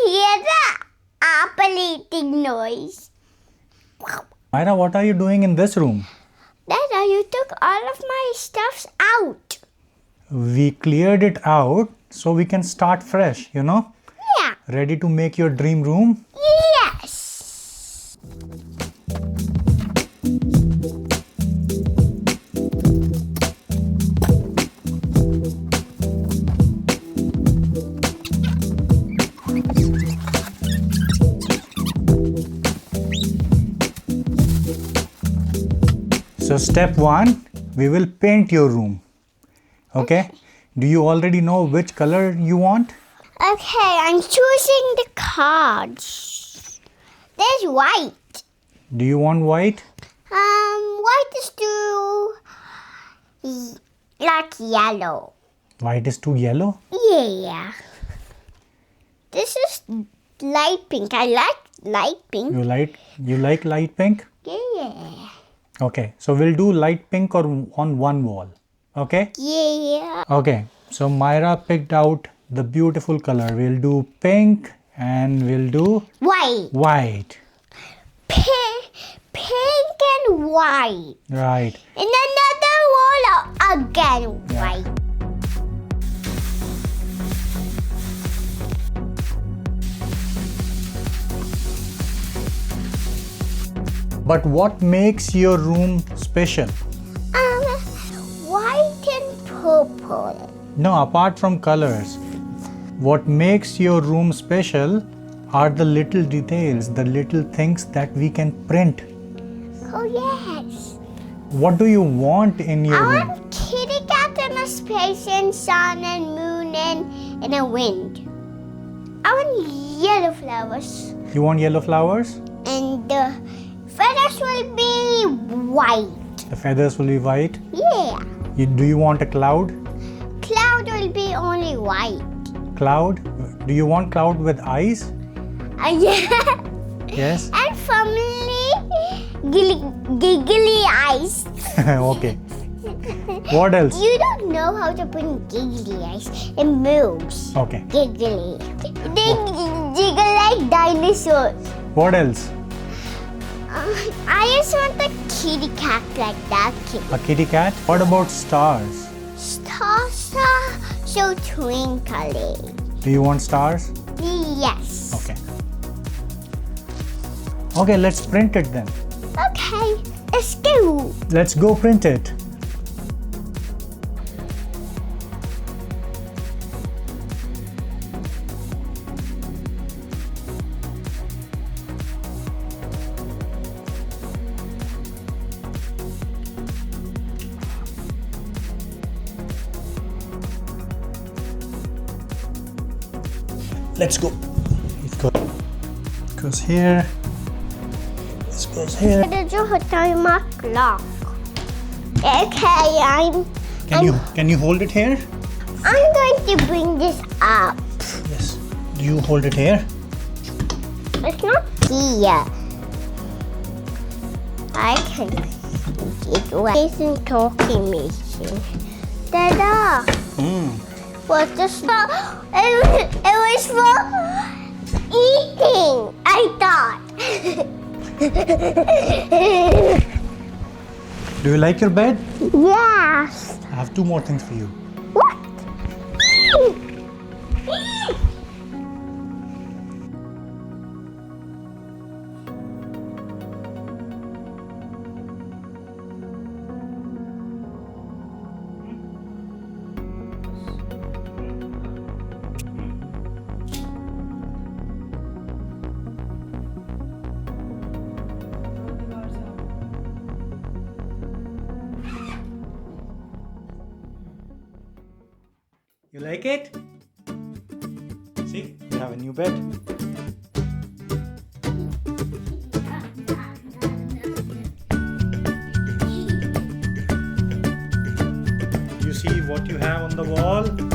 hear the apple eating noise. Myra, what are you doing in this room? Dada, you took all of my stuffs out. We cleared it out so we can start fresh, Yeah. Ready to make your dream room? Yes. So step 1, we will paint your room. Okay? Do you already know which color you want? Okay, I'm choosing the cards. There's white. Do you want white? White is too like yellow. White is too yellow? Yeah. This is light pink. I like light pink. You like light pink? Yeah. Okay, so we'll do light pink on one wall. Okay? Yeah. Okay, so Myra picked out the beautiful color. We'll do pink and we'll do White. white. Pink and white. Right. And another wall again white. But what makes your room special? White and purple. No, apart from colors, what makes your room special are the little details, the little things that we can print. Oh yes. What do you want in your I room? want kitty cat and a space and sun and moon and a wind. I want yellow flowers. You want yellow flowers? And the feathers will be white. The feathers will be white. Yeah. Do you want a cloud? Cloud will be only white. Cloud? Do you want cloud with eyes? Yeah. Yes? And family giggly eyes. Okay. What else? You don't know how to put giggly eyes. It moves. Okay. Giggly. They jiggle like dinosaurs. What else? I just want a kitty cat like that. A kitty cat? What about stars? Stars are so twinkly. Do you want stars? Yes. Okay. Okay, let's print it then. Okay, let's go. Let's go print it. Let's go. It goes here. This goes here. Did you hit my clock? Okay, Can you hold it here? I'm going to bring this up. Yes. Do you hold it here? It's not here. I can it away. It's a talking machine. Dada. What's this for? It was for eating, I thought. Do you like your bed? Yes. I have two more things for you. What? You like it? See, you have a new bed. You see what you have on the wall?